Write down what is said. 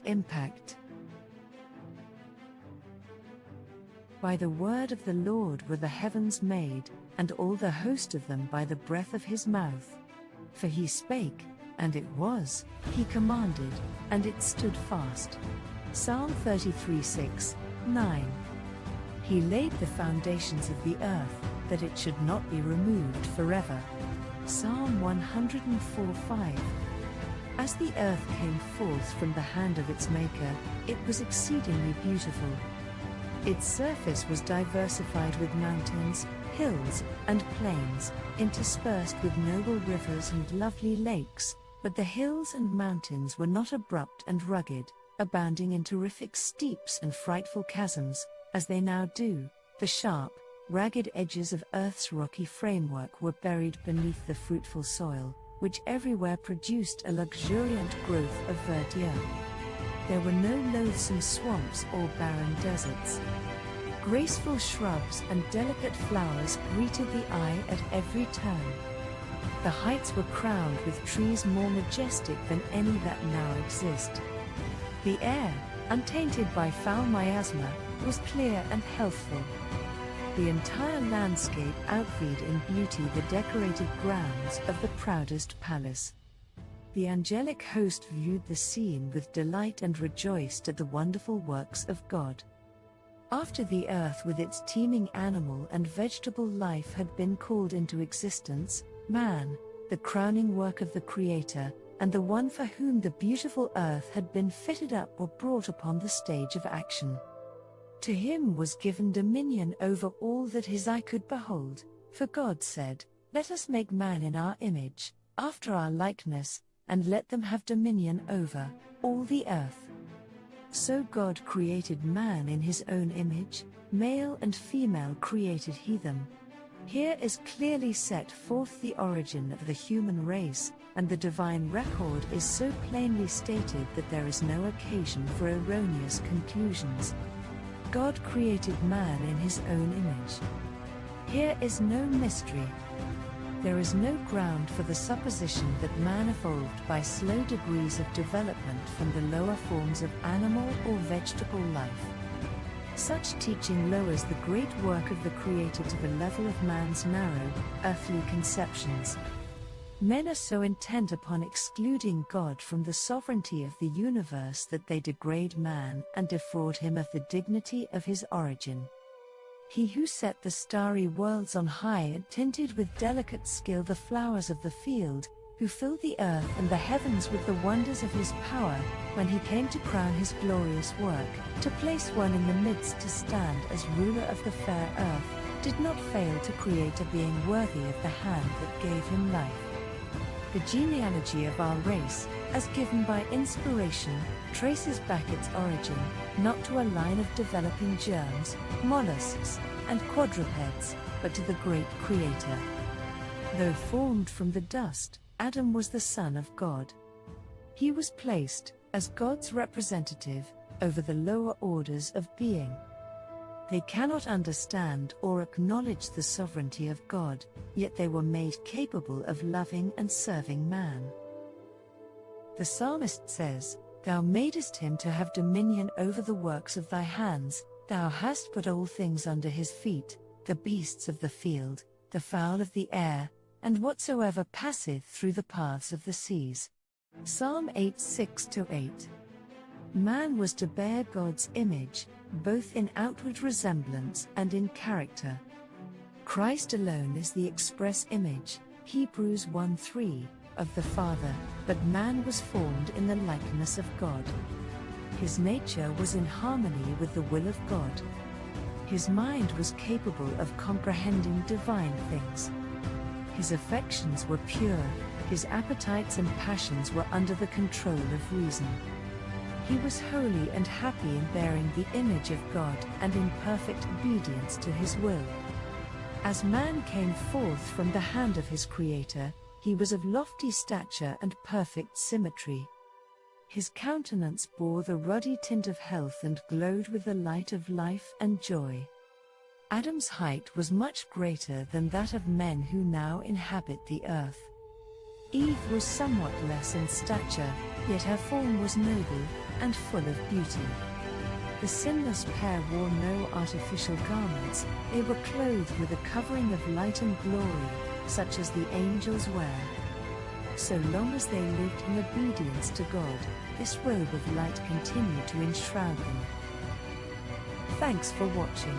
Impact. By the word of the Lord were the heavens made, and all the host of them by the breath of his mouth. For he spake, and it was, he commanded, and it stood fast. Psalm 33:6-9. He laid the foundations of the earth, that it should not be removed forever. Psalm 104:5. As the earth came forth from the hand of its maker, it was exceedingly beautiful. Its surface was diversified with mountains, hills, and plains, interspersed with noble rivers and lovely lakes, but the hills and mountains were not abrupt and rugged, abounding in terrific steeps and frightful chasms, as they now do. The sharp, ragged edges of Earth's rocky framework were buried beneath the fruitful soil, which everywhere produced a luxuriant growth of verdure. There were no loathsome swamps or barren deserts. Graceful shrubs and delicate flowers greeted the eye at every turn. The heights were crowned with trees more majestic than any that now exist. The air, untainted by foul miasma, was clear and healthful. The entire landscape outvied in beauty the decorated grounds of the proudest palace. The angelic host viewed the scene with delight and rejoiced at the wonderful works of God. After the earth with its teeming animal and vegetable life had been called into existence, man, the crowning work of the Creator, and the one for whom the beautiful earth had been fitted up, were brought upon the stage of action. To him was given dominion over all that his eye could behold, for God said, "Let us make man in our image, after our likeness, and let them have dominion over all the earth." So God created man in his own image, male and female created he them. Here is clearly set forth the origin of the human race, and the divine record is so plainly stated that there is no occasion for erroneous conclusions. God created man in his own image. Here is no mystery. There is no ground for the supposition that man evolved by slow degrees of development from the lower forms of animal or vegetable life. Such teaching lowers the great work of the Creator to the level of man's narrow, earthly conceptions. Men are so intent upon excluding God from the sovereignty of the universe that they degrade man and defraud him of the dignity of his origin. He who set the starry worlds on high and tinted with delicate skill the flowers of the field, who filled the earth and the heavens with the wonders of his power, when he came to crown his glorious work, to place one in the midst to stand as ruler of the fair earth, did not fail to create a being worthy of the hand that gave him life. The genealogy of our race, as given by inspiration, traces back its origin, not to a line of developing germs, mollusks, and quadrupeds, but to the great Creator. Though formed from the dust, Adam was the Son of God. He was placed, as God's representative, over the lower orders of being. They cannot understand or acknowledge the sovereignty of God, yet they were made capable of loving and serving man. The psalmist says, "Thou madest him to have dominion over the works of thy hands, thou hast put all things under his feet, the beasts of the field, the fowl of the air, and whatsoever passeth through the paths of the seas." Psalm 8:6-8. Man was to bear God's image, both in outward resemblance and in character. Christ alone is the express image, Hebrews 1:3, of the Father, but man was formed in the likeness of God. His nature was in harmony with the will of God. His mind was capable of comprehending divine things. His affections were pure, his appetites and passions were under the control of reason. He was holy and happy in bearing the image of God and in perfect obedience to his will. As man came forth from the hand of his Creator, he was of lofty stature and perfect symmetry. His countenance bore the ruddy tint of health and glowed with the light of life and joy. Adam's height was much greater than that of men who now inhabit the earth. Eve was somewhat less in stature, yet her form was noble and full of beauty. The sinless pair wore no artificial garments, they were clothed with a covering of light and glory, such as the angels wear. So long as they lived in obedience to God, this robe of light continued to enshroud them. Thanks for watching.